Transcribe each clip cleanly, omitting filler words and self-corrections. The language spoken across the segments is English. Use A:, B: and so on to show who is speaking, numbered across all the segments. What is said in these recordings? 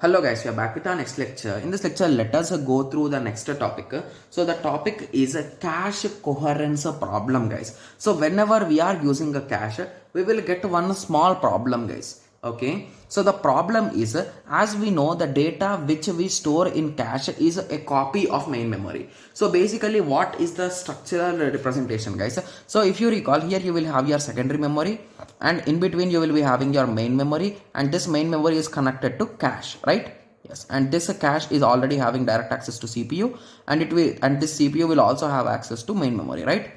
A: Hello guys, we are back with our next lecture. In this lecture, let us go through the next topic. So the topic is a cache coherence problem, guys. So whenever we are using a cache, we will get one small problem, guys. Okay. So the problem is, as we know, the data which we store in cache is a copy of main memory. So basically, what is the structural representation, guys? So if you recall, here you will have your secondary memory, and in between you will be having your main memory, and this main memory is connected to cache, right? Yes, and this cache is already having direct access to CPU, and this CPU will also have access to main memory, right?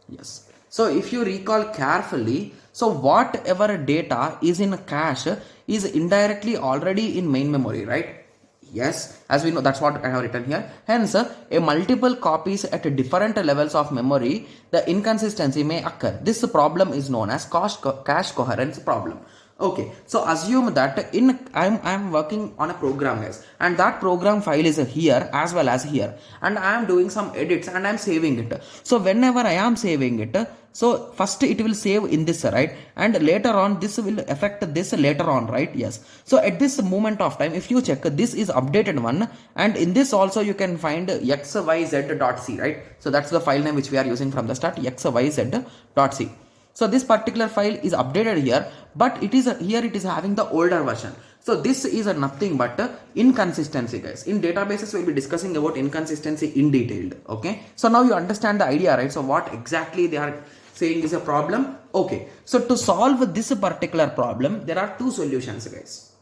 A: Yes. So if you recall carefully, so whatever data is in cache is indirectly already in main memory, right? Yes, as we know, that's what I have written here. Hence, a multiple copies at different levels of memory, the inconsistency may occur. This problem is known as cache coherence problem. Okay, so assume that I'm working on a program, guys, and that program file is here as well as here, and I am doing some edits and I'm saving it. So whenever I am saving it, so first it will save in this, right, and later on this will affect this later on, right? Yes. So at this moment of time, if you check, this is updated one, and in this also you can find xyz.c, right? So that's the file name which we are using from the start, xyz.c. So this particular file is updated here, but it is having the older version. So this is nothing but inconsistency, guys. In databases, we'll be discussing about inconsistency in detail. Okay. So now you understand the idea, right? So what exactly they are saying is a problem. Okay. So to solve this particular problem, there are two solutions, guys.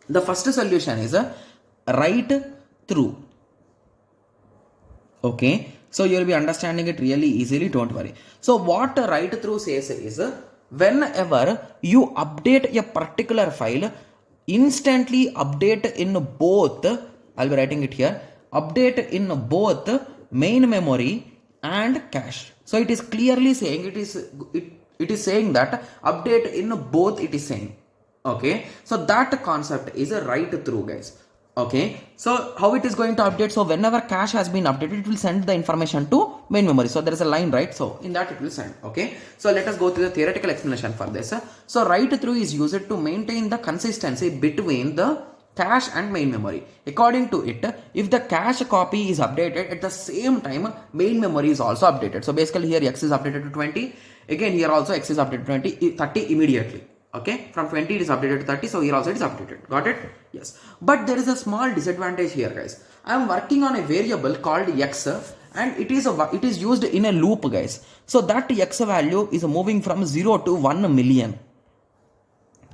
A: The first solution is a write through. Okay. So you will be understanding it really easily, don't worry. So what write through says is, whenever you update a particular file, instantly update in both, I'll be writing it here, update in both main memory and cache. So it is clearly saying, it is saying that update in both, it is saying. Okay, so that concept is a write through, guys. Okay, so how it is going to update? So whenever cache has been updated, it will send the information to main memory. So there is a line, right? So in that it will send. Okay, so let us go through the theoretical explanation for this. So write through is used to maintain the consistency between the cache and main memory. According to it, if the cache copy is updated at the same time, main memory is also updated. So basically here x is updated to 20. Again here also x is updated to 30 immediately. Okay, from 20 it is updated to 30, so here also it is updated. Got it? Yes. But there is a small disadvantage here, guys. I am working on a variable called x, and it is used in a loop, guys. So that x value is moving from 0 to 1 million.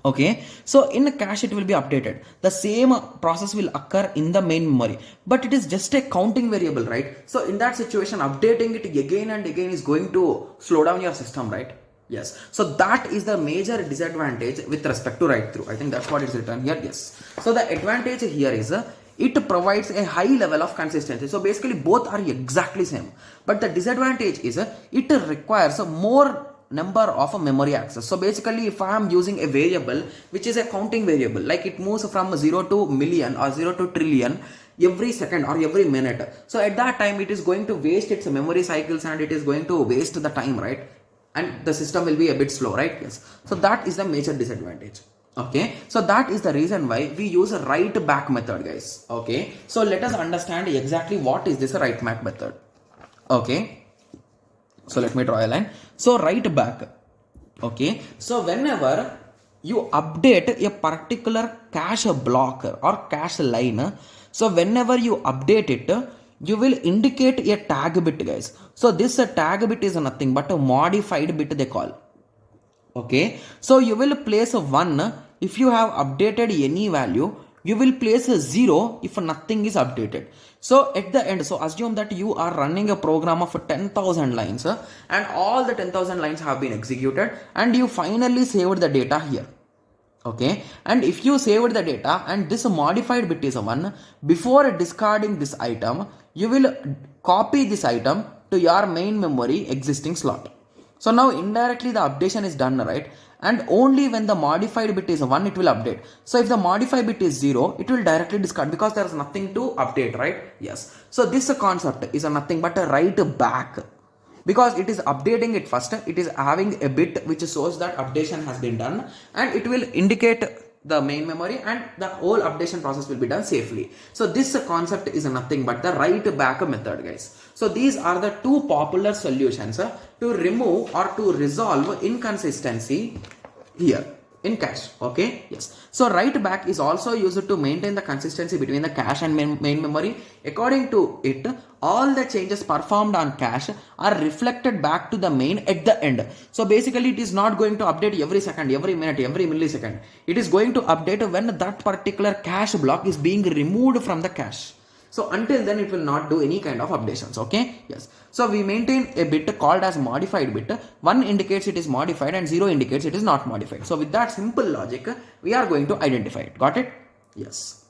A: Okay, so in cache it will be updated. The same process will occur in the main memory, but it is just a counting variable, right? So in that situation, updating it again and again is going to slow down your system, right? Yes, so that is the major disadvantage with respect to write through. I think that's what is written here. Yes, so the advantage here is it provides a high level of consistency. So basically both are exactly same, but the disadvantage is it requires more number of memory access. So basically if I am using a variable which is a counting variable, like it moves from 0 to million or 0 to trillion every second or every minute, so at that time it is going to waste its memory cycles and it is going to waste the time, right? And the system will be a bit slow, right? Yes. So that is the major disadvantage. Okay, so that is the reason why we use a write back method, guys. Okay, so let us understand exactly what is this write back method. Okay, so let me draw a line. So write back. Okay, so whenever you update a particular cache block or cache line, so whenever you update it, you will indicate a tag bit, guys. So this tag bit is nothing but a modified bit they call. Okay, so you will place a 1 if you have updated any value. You will place a 0 if nothing is updated. So at the end, so assume that you are running a program of 10,000 lines and all the 10,000 lines have been executed and you finally saved the data here. Okay, and if you saved the data and this modified bit is a 1, before discarding this item, you will copy this item to your main memory existing slot. So now indirectly the updation is done, right? And only when the modified bit is 1, it will update. So if the modified bit is 0, it will directly discard because there is nothing to update, right? Yes. So this concept is nothing but a write back. Because it is updating it first, it is having a bit which shows that updation has been done and it will indicate the main memory, and the whole updation process will be done safely. So this concept is nothing but the write back method, guys. So these are the two popular solutions to remove or to resolve inconsistency here in cache. Okay, yes. So write back is also used to maintain the consistency between the cache and main memory. According to it, all the changes performed on cache are reflected back to the main at the end. So basically it is not going to update every second, every minute, every millisecond. It is going to update when that particular cache block is being removed from the cache. So until then it will not do any kind of updations. Okay, yes. So we maintain a bit called as modified bit. 1 indicates it is modified and 0 indicates it is not modified. So with that simple logic, we are going to identify it. Got it? Yes.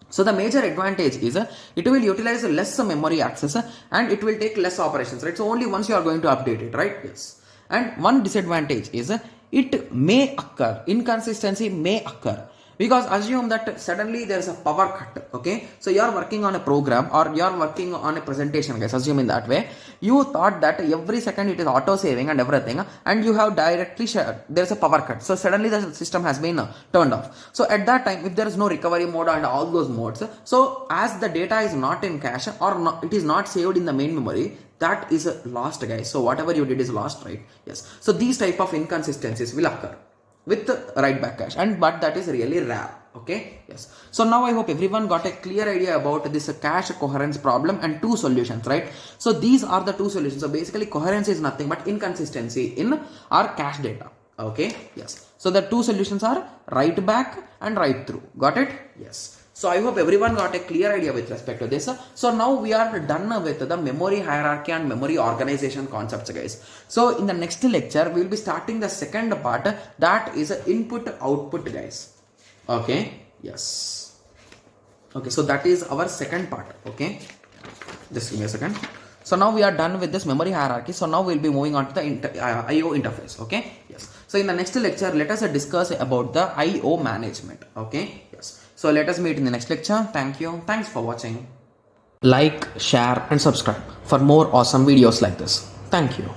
A: So the major advantage is it will utilize less memory access and it will take less operations, right? So only once you are going to update it, right? Yes. And one disadvantage is it may occur, inconsistency may occur. Because assume that suddenly there is a power cut, okay? So you are working on a program or you are working on a presentation, guys. Assume in that way, you thought that every second it is auto saving and everything, and you have directly shared, there is a power cut. So suddenly the system has been turned off. So at that time, if there is no recovery mode and all those modes, so as the data is not in cache or not, it is not saved in the main memory, that is lost, guys. So whatever you did is lost, right? Yes. So these type of inconsistencies will occur with write back cache, and but that is really rare. Okay, yes. So now I hope everyone got a clear idea about this cache coherence problem and two solutions, right? So these are the two solutions. So basically coherence is nothing but inconsistency in our cache data. Okay, yes. So the two solutions are write back and write through. Got it? Yes. So I hope everyone got a clear idea with respect to this. So now we are done with the memory hierarchy and memory organization concepts, guys. So in the next lecture, we will be starting the second part, that is input output, guys. Okay, yes. Okay, so that is our second part. Okay, just give me a second. So now we are done with this memory hierarchy. So now we'll be moving on to the IO interface. Okay, yes. So in the next lecture, let us discuss about the IO management. Okay, yes. So let us meet in the next lecture. Thank you. Thanks for watching. Like, share and subscribe for more awesome videos like this. Thank you.